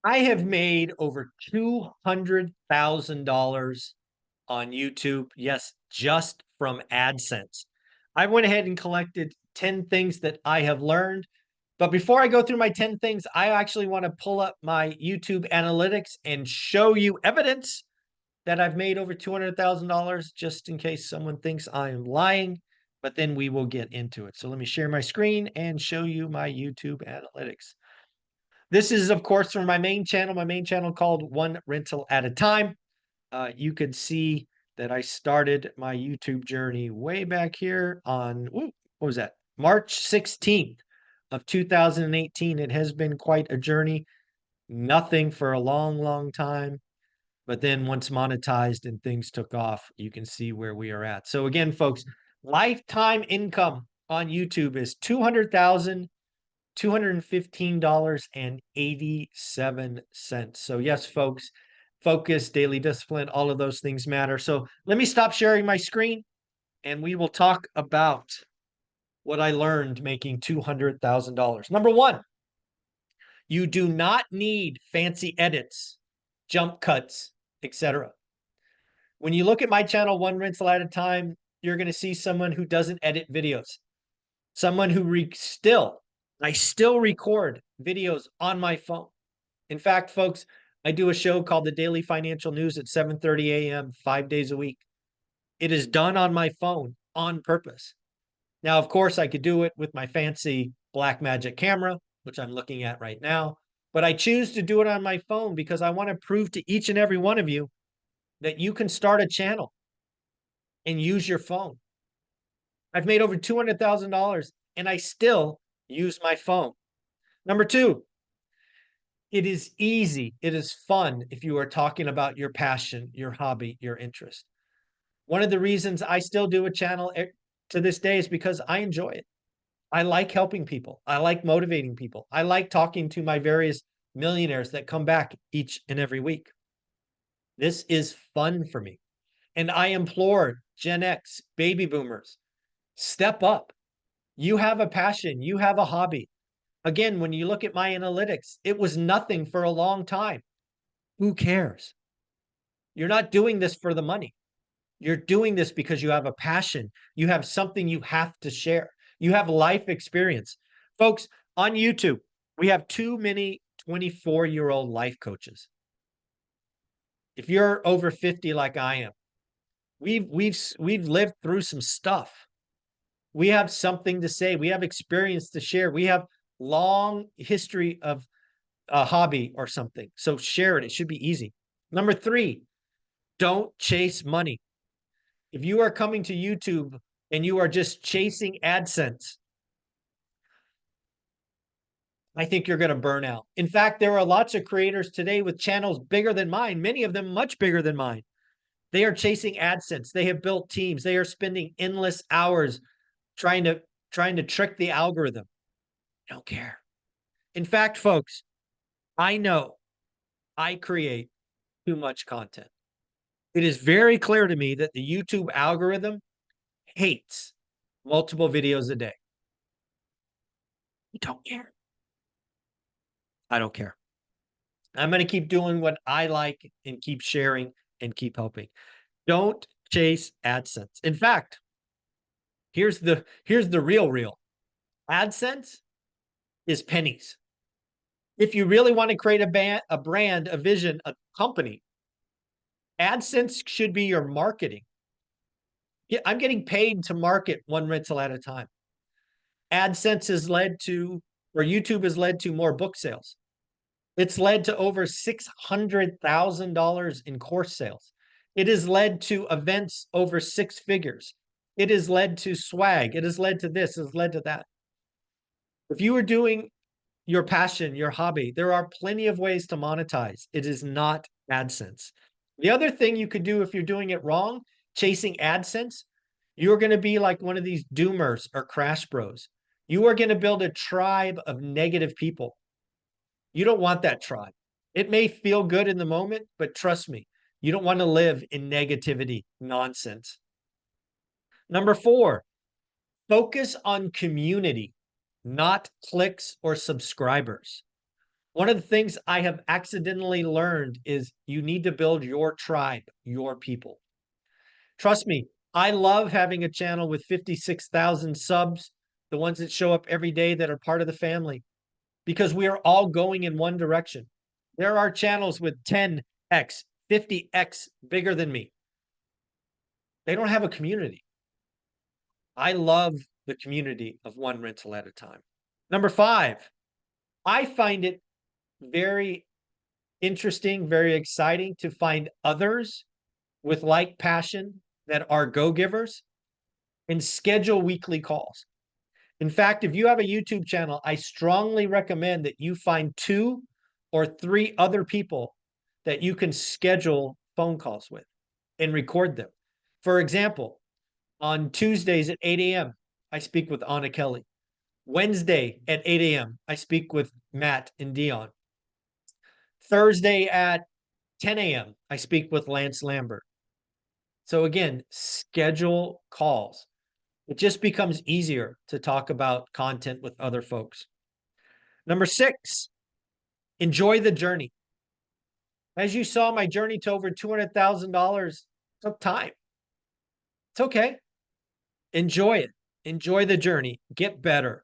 I have made over $200,000 on YouTube. Yes, just from AdSense. I went ahead and collected 10 things that I have learned. But before I go through my 10 things, I actually want to pull up my YouTube analytics and show you evidence that I've made over $200,000 just in case someone thinks I am lying. But then we will get into it. So let me share my screen and show you my YouTube analytics. This is, of course, from my main channel called One Rental at a Time. You could see that I started my YouTube journey way back here on, what was that? March 16th of 2018. It has been quite a journey. Nothing for a long, long time. But then once monetized and things took off, you can see where we are at. So again, folks, lifetime income on YouTube is $215.87. So yes, folks, focus, daily discipline, all of those things matter. So let me stop sharing my screen and we will talk about what I learned making $200,000. Number one, you do not need fancy edits, jump cuts, etc. When you look at my channel, One Rental at a Time, you're going to see someone who doesn't edit videos, someone who I still record videos on my phone. In fact, folks, I do a show called the Daily Financial News at 7:30 a.m. 5 days a week. It is done on my phone on purpose. Now, of course, I could do it with my fancy Blackmagic camera, which I'm looking at right now, but I choose to do it on my phone because I want to prove to each and every one of you that you can start a channel and use your phone. I've made over $200,000 and I still use my phone. Number two, it is easy. It is fun if you are talking about your passion, your hobby, your interest. One of the reasons I still do a channel to this day is because I enjoy it. I like helping people. I like motivating people. I like talking to my various millionaires that come back each and every week. This is fun for me. And I implore Gen X, baby boomers, step up. You have a passion. You have a hobby. Again, when you look at my analytics, it was nothing for a long time. Who cares? You're not doing this for the money. You're doing this because you have a passion. You have something you have to share. You have life experience. Folks, on YouTube, we have too many 24-year-old life coaches. If you're over 50 like I am, we've lived through some stuff. We have something to say. We have experience to share. We have long history of a hobby or something. So share it. It should be easy. Number three, don't chase money. If you are coming to YouTube and you are just chasing AdSense, I think you're going to burn out. In fact, there are lots of creators today with channels bigger than mine, many of them much bigger than mine. They are chasing AdSense. They have built teams. They are spending endless hours trying to trick the algorithm. I don't care. In fact, folks, I know I create too much content. It is very clear to me that the YouTube algorithm hates multiple videos a day. You don't care. I don't care. I'm going to keep doing what I like and keep sharing and keep helping. Don't chase AdSense. In fact, here's the real. AdSense is pennies. If you really want to create a brand, a vision, a company, AdSense should be your marketing. Yeah, I'm getting paid to market One Rental at a Time. AdSense has led to, or YouTube has led to more book sales. It's led to over $600,000 in course sales. It has led to events over six figures. It has led to swag. It has led to this. It has led to that. If you are doing your passion, your hobby, there are plenty of ways to monetize. It is not AdSense. The other thing you could do if you're doing it wrong, chasing AdSense, you're going to be like one of these doomers or crash bros. You are going to build a tribe of negative people. You don't want that tribe. It may feel good in the moment, but trust me, you don't want to live in negativity nonsense. Number four, focus on community, not clicks or subscribers. One of the things I have accidentally learned is you need to build your tribe, your people. Trust me, I love having a channel with 56,000 subs, the ones that show up every day that are part of the family, because we are all going in one direction. There are channels with 10x, 50x bigger than me. They don't have a community. I love the community of one rental at a time. Number 5, I find it very interesting, very exciting to find others with like passion that are go-givers and schedule weekly calls. In fact, if you have a YouTube channel, I strongly recommend that you find 2 or 3 other people that you can schedule phone calls with and record them. For example, on Tuesdays at 8 a.m., I speak with Anna Kelly. Wednesday at 8 a.m., I speak with Matt and Dion. Thursday at 10 a.m., I speak with Lance Lambert. So again, schedule calls. It just becomes easier to talk about content with other folks. Number 6, enjoy the journey. As you saw, my journey to over $200,000 took time. It's okay. Enjoy it. Enjoy the journey. Get better.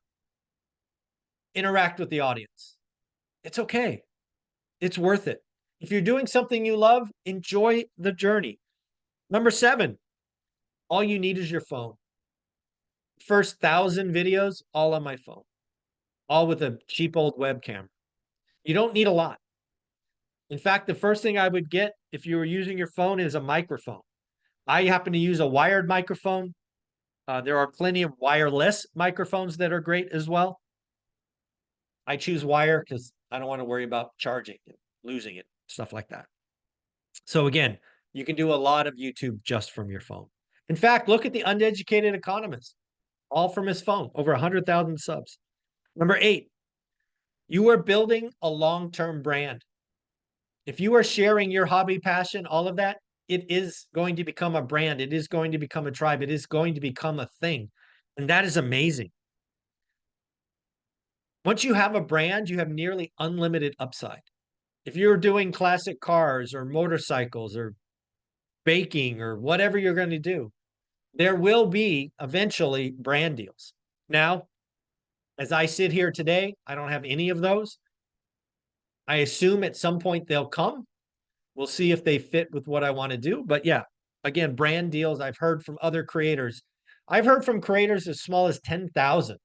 Interact with the audience. It's okay. It's worth it. If you're doing something you love, enjoy the journey. Number 7, all you need is your phone. First 1,000 videos, all on my phone, all with a cheap old webcam. You don't need a lot. In fact, the first thing I would get if you were using your phone is a microphone. I happen to use a wired microphone. There are plenty of wireless microphones that are great as well. I choose wire because I don't want to worry about charging it, losing it, stuff like that. So again, you can do a lot of YouTube just from your phone. In fact, look at the Uneducated Economist, all from his phone, over 100,000 subs. Number 8, you are building a long-term brand. If you are sharing your hobby, passion, all of that, it is going to become a brand. It is going to become a tribe. It is going to become a thing. And that is amazing. Once you have a brand, you have nearly unlimited upside. If you're doing classic cars or motorcycles or baking or whatever you're going to do, there will be eventually brand deals. Now, as I sit here today, I don't have any of those. I assume at some point they'll come. We'll see if they fit with what I want to do. But yeah, again, brand deals, I've heard from other creators. I've heard from creators as small as 10,000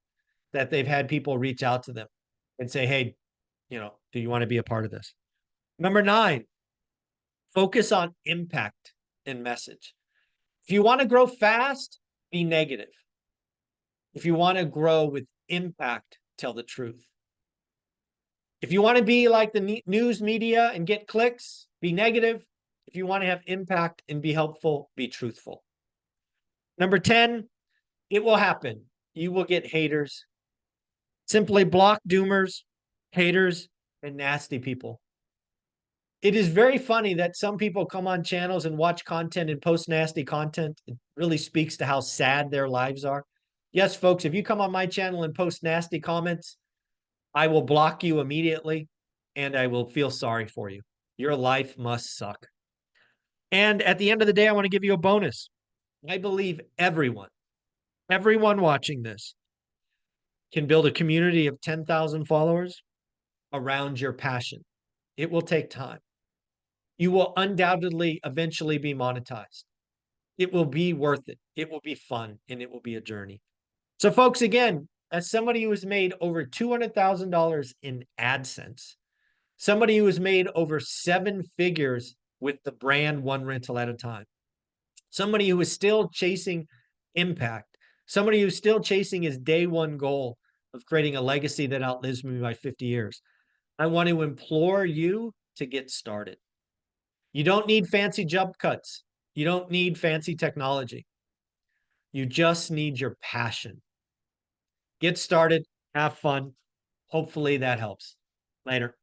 that they've had people reach out to them and say, hey, do you want to be a part of this? Number 9, focus on impact and message. If you want to grow fast, be negative. If you want to grow with impact, tell the truth. If you want to be like the news media and get clicks, be negative. If you want to have impact and be helpful, be truthful. Number 10, it will happen. You will get haters. Simply block doomers, haters, and nasty people. It is very funny that some people come on channels and watch content and post nasty content. It really speaks to how sad their lives are. Yes, folks, if you come on my channel and post nasty comments, I will block you immediately and I will feel sorry for you. Your life must suck. And at the end of the day, I want to give you a bonus. I believe everyone watching this can build a community of 10,000 followers around your passion. It will take time. You will undoubtedly eventually be monetized. It will be worth it. It will be fun and it will be a journey. So folks, again, as somebody who has made over $200,000 in AdSense, somebody who has made over 7 figures with the brand One Rental at a Time, somebody who is still chasing impact, somebody who's still chasing his day one goal of creating a legacy that outlives me by 50 years. I want to implore you to get started. You don't need fancy jump cuts. You don't need fancy technology. You just need your passion. Get started, have fun. Hopefully that helps. Later.